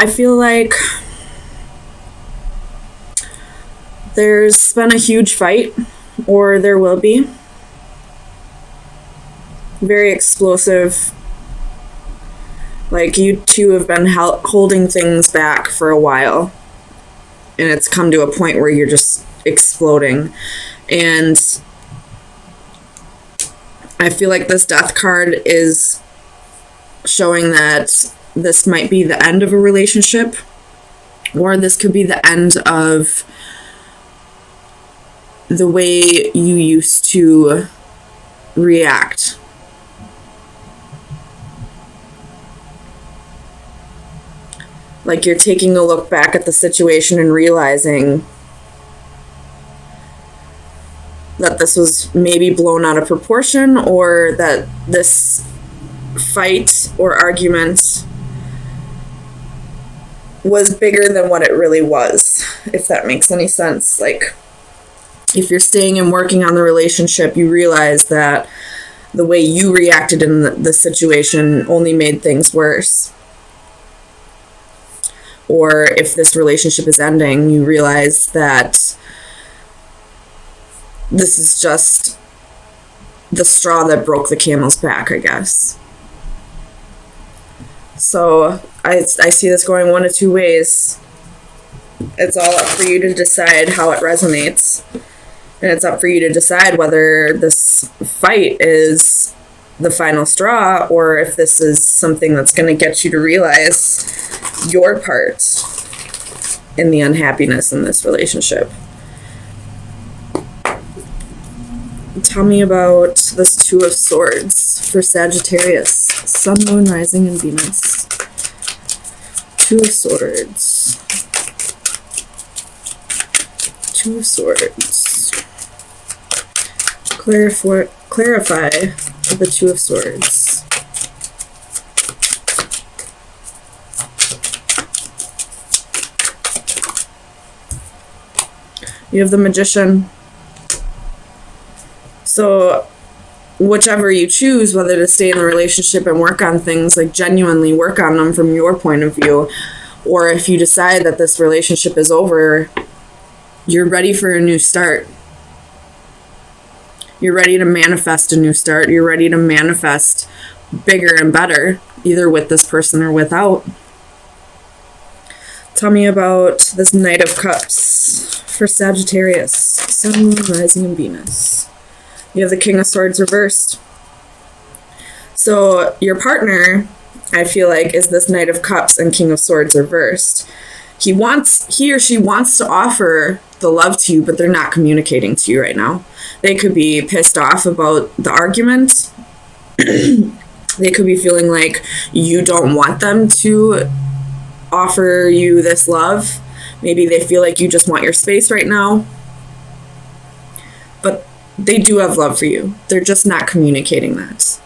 I feel like there's been a huge fight, or there will be. Very explosive. Like, you two have been holding things back for a while, and it's come to a point where you're just exploding. And I feel like this Death card is showing that this might be the end of a relationship, or this could be the end of the way you used to react. Like, you're taking a look back at the situation and realizing that this was maybe blown out of proportion, or that this fight or argument was bigger than what it really was, if that makes any sense. Like, if you're staying and working on the relationship, you realize that the way you reacted in the situation only made things worse. Or if this relationship is ending, you realize that this is just the straw that broke the camel's back, I guess. So I see this going one of two ways. It's all up for you to decide how it resonates. And it's up for you to decide whether this fight is the final straw, or if this is something that's going to get you to realize your part in the unhappiness in this relationship. Tell me about this Two of Swords for Sagittarius, Sun, Moon, Rising, and Venus. Two of Swords. Two of Swords. Clarify the Two of Swords. You have the Magician. So whichever you choose, whether to stay in the relationship and work on things, like genuinely work on them from your point of view, or if you decide that this relationship is over, you're ready for a new start. You're ready to manifest a new start. You're ready to manifest bigger and better, either with this person or without. Tell me about this Knight of Cups for Sagittarius, Sun, Moon, Rising, and Venus. You have the King of Swords reversed. So your partner, I feel like, is this Knight of Cups and King of Swords reversed. He or she wants to offer the love to you, but they're not communicating to you right now. They could be pissed off about the argument. They could be feeling like you don't want them to offer you this love. Maybe they feel like you just want your space right now. But they do have love for you. They're just not communicating that.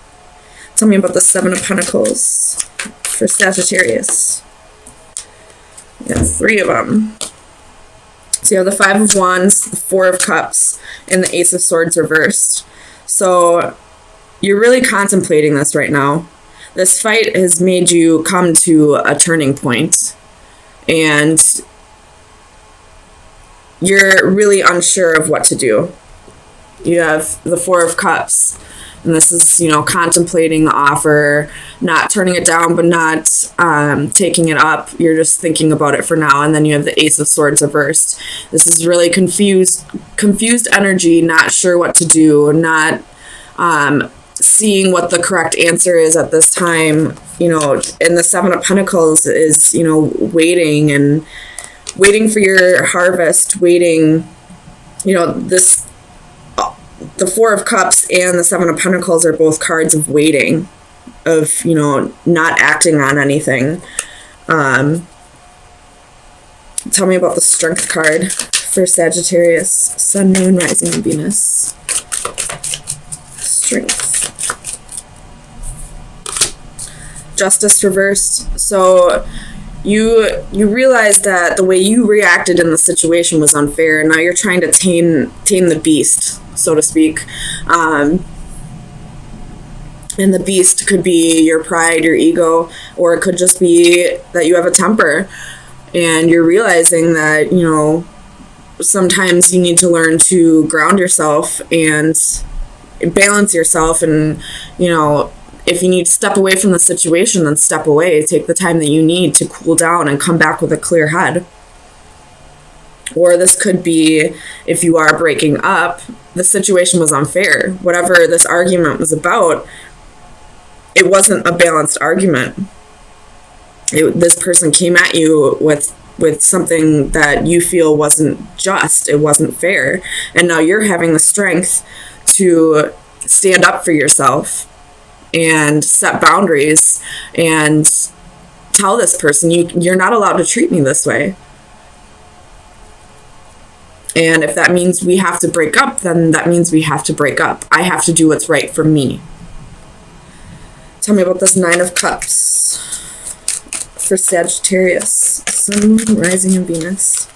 Tell me about the Seven of Pentacles for Sagittarius. You have three of them. So you have the Five of Wands, the Four of Cups, and the Ace of Swords reversed. So you're really contemplating this right now. This fight has made you come to a turning point, and you're really unsure of what to do. You have the Four of Cups, and this is, contemplating the offer, not turning it down, but not taking it up. You're just thinking about it for now. And then you have the Ace of Swords reversed. This is really confused energy, not sure what to do, not seeing what the correct answer is at this time. And the Seven of Pentacles is, waiting for your harvest, waiting, the Four of Cups and the Seven of Pentacles are both cards of waiting, of, not acting on anything. Tell me about the Strength card for Sagittarius, Sun, Moon, Rising, and Venus. Strength. Justice reversed. So you realize that the way you reacted in the situation was unfair, and now you're trying to tame the beast, so to speak. And the beast could be your pride, your ego, or it could just be that you have a temper and you're realizing that, you know, sometimes you need to learn to ground yourself and balance yourself. And, you know, if you need to step away from the situation, then step away. Take the time that you need to cool down and come back with a clear head. Or this could be, if you are breaking up, the situation was unfair. Whatever this argument was about, it wasn't a balanced argument. This person came at you with something that you feel wasn't just, it wasn't fair. And now you're having the strength to stand up for yourself and set boundaries and tell this person, you're not allowed to treat me this way. And if that means we have to break up, then that means we have to break up. I have to do what's right for me. Tell me about this Nine of Cups for Sagittarius, Sun, Moon, Rising, and Venus.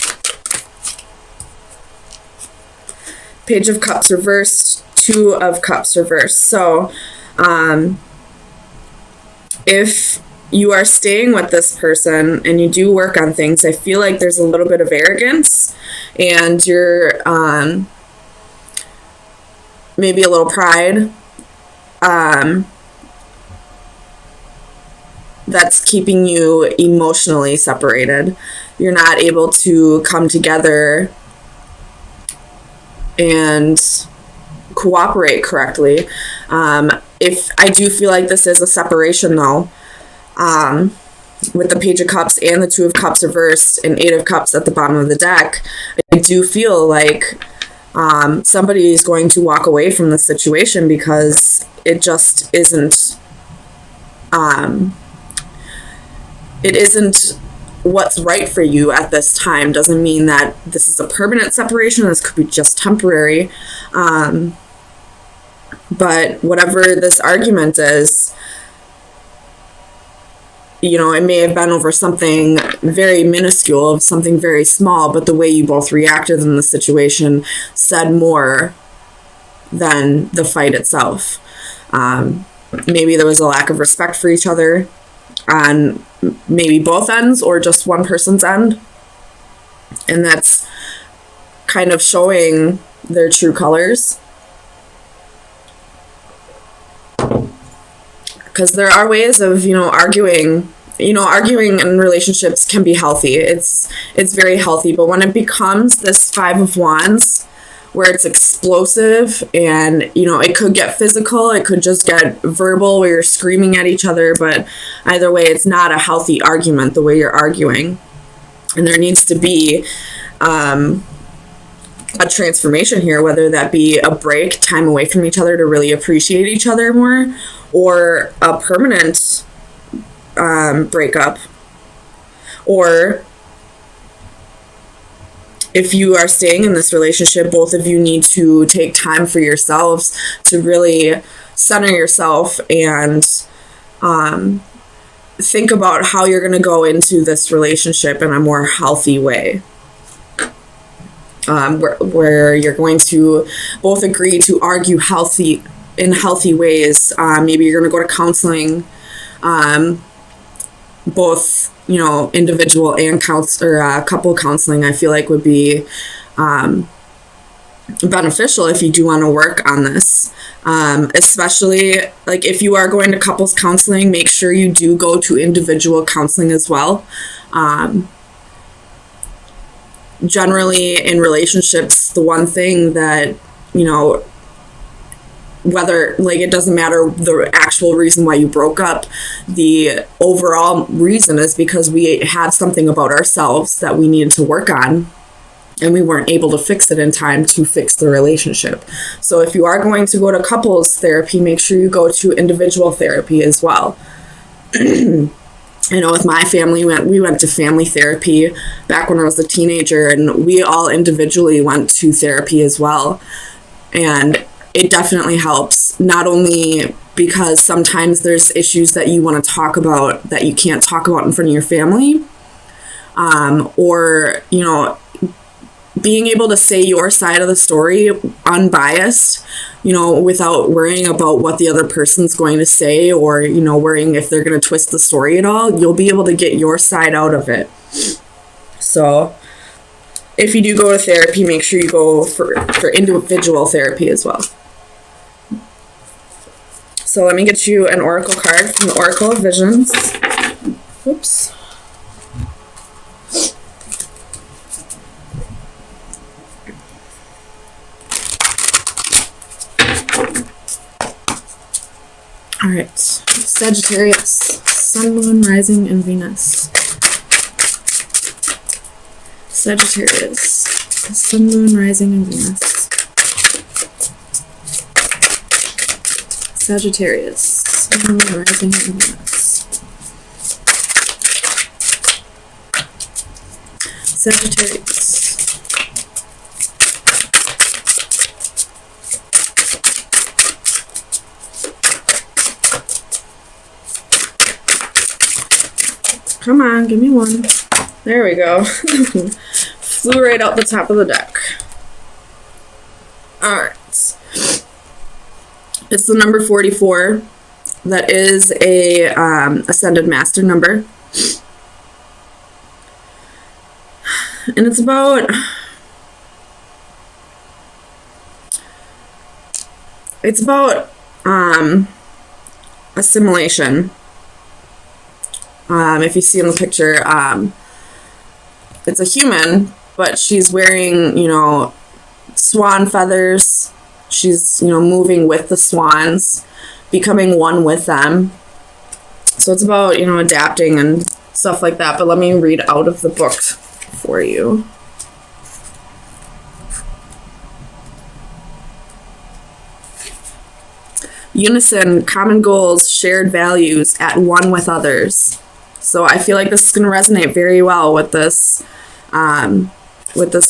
Page of Cups reversed, Two of Cups reversed. So, if you are staying with this person and you do work on things, I feel like there's a little bit of arrogance and you're maybe a little pride that's keeping you emotionally separated. You're not able to come together and cooperate correctly. If I do feel like this is a separation though, with the Page of Cups and the Two of Cups reversed and Eight of Cups at the bottom of the deck, I do feel like somebody is going to walk away from the situation because it just isn't it isn't what's right for you at this time. Doesn't mean that this is a permanent separation. This could be just temporary. But whatever this argument is, you know, it may have been over something very minuscule, something very small, but the way you both reacted in the situation said more than the fight itself. Maybe there was a lack of respect for each other on maybe both ends or just one person's end. And that's kind of showing their true colors. Because there are ways of, arguing in relationships can be healthy. It's very healthy. But when it becomes this Five of Wands, where it's explosive and, it could get physical, it could just get verbal where you're screaming at each other. But either way, it's not a healthy argument the way you're arguing. And there needs to be a transformation here, whether that be a break, time away from each other to really appreciate each other more, or a permanent breakup. Or if you are staying in this relationship, both of you need to take time for yourselves to really center yourself and think about how you're going to go into this relationship in a more healthy way. Where you're going to both agree to argue in healthy ways. Maybe you're going to go to counseling, both, individual and couple counseling. I feel like would be beneficial if you do want to work on this. Especially like if you are going to couples counseling, make sure you do go to individual counseling as well. Generally in relationships, the one thing that, whether it doesn't matter the actual reason why you broke up, the overall reason is because we had something about ourselves that we needed to work on and we weren't able to fix it in time to fix the relationship. So if you are going to go to couples therapy, make sure you go to individual therapy as well. I know with my family, we went to family therapy back when I was a teenager, and we all individually went to therapy as well. And it definitely helps, not only because sometimes there's issues that you want to talk about that you can't talk about in front of your family, or, being able to say your side of the story unbiased, you know, without worrying about what the other person's going to say, or, you know, worrying if they're going to twist the story at all, you'll be able to get your side out of it. So if you do go to therapy, make sure you go for individual therapy as well. So let me get you an oracle card from the Oracle of Visions. Oops. All right, Sagittarius, Sun, Moon, Rising, and Venus. Sagittarius, Sun, Moon, Rising, and Venus. Sagittarius, Sun, Moon, Rising, and Venus. Sagittarius. Come on, give me one. There we go. Flew right out the top of the deck. Alright. It's the number 44. That is a Ascended Master number. And it's about... assimilation. If you see in the picture, it's a human, but she's wearing, you know, swan feathers. She's, you know, moving with the swans, becoming one with them. So it's about, you know, adapting and stuff like that. But let me read out of the book for you. Unison, common goals, shared values, at one with others. So I feel like this is going to resonate very well with this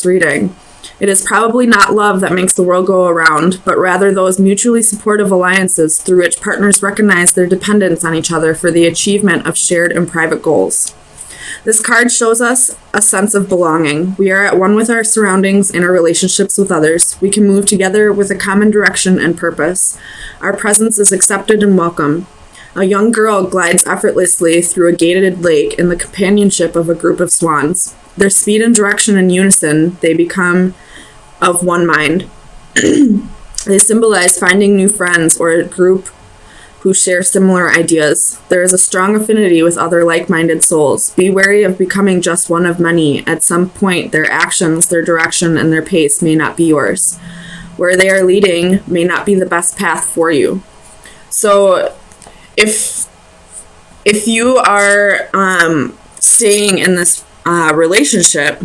reading. It is probably not love that makes the world go around, but rather those mutually supportive alliances through which partners recognize their dependence on each other for the achievement of shared and private goals. This card shows us a sense of belonging. We are at one with our surroundings and our relationships with others. We can move together with a common direction and purpose. Our presence is accepted and welcome. A young girl glides effortlessly through a gated lake in the companionship of a group of swans. Their speed and direction in unison, they become of one mind. They symbolize finding new friends or a group who share similar ideas. There is a strong affinity with other like-minded souls. Be wary of becoming just one of many. At some point, their actions, their direction, and their pace may not be yours. Where they are leading may not be the best path for you. So if you are staying in this relationship,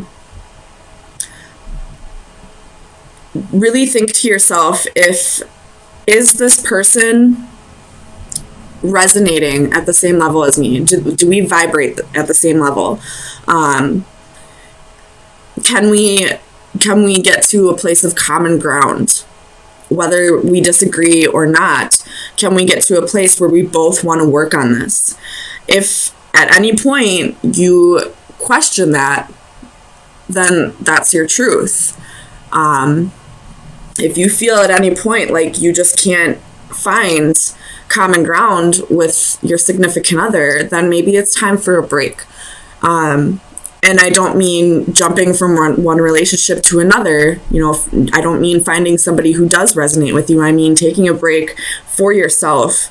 really think to yourself, is this person resonating at the same level as me? Do we vibrate at the same level? Can we get to a place of common ground? Whether we disagree or not, can we get to a place where we both want to work on this? If at any point you question that, then that's your truth. If you feel at any point like you just can't find common ground with your significant other, then maybe it's time for a break. And I don't mean jumping from one relationship to another. You know, I don't mean finding somebody who does resonate with you. I mean taking a break for yourself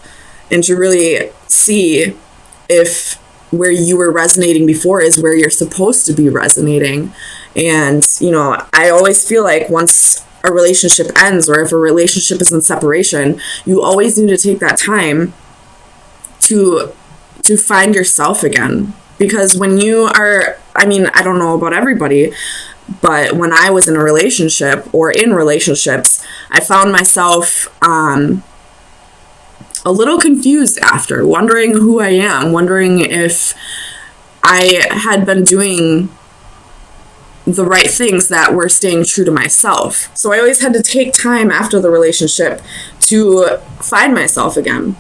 and to really see if where you were resonating before is where you're supposed to be resonating. And, you know, I always feel like once a relationship ends, or if a relationship is in separation, you always need to take that time to find yourself again. Because when you are, I mean, I don't know about everybody, but when I was in a relationship or in relationships, I found myself a little confused after, wondering who I am, wondering if I had been doing the right things that were staying true to myself. So I always had to take time after the relationship to find myself again.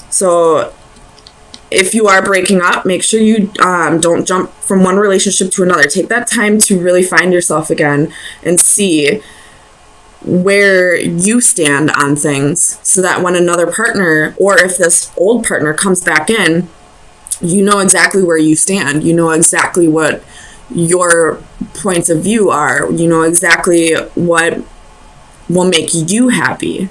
So if you are breaking up, make sure you don't jump from one relationship to another. Take that time to really find yourself again and see where you stand on things, so that when another partner, or if this old partner comes back in, you know exactly where you stand. You know exactly what your points of view are. You know exactly what will make you happy.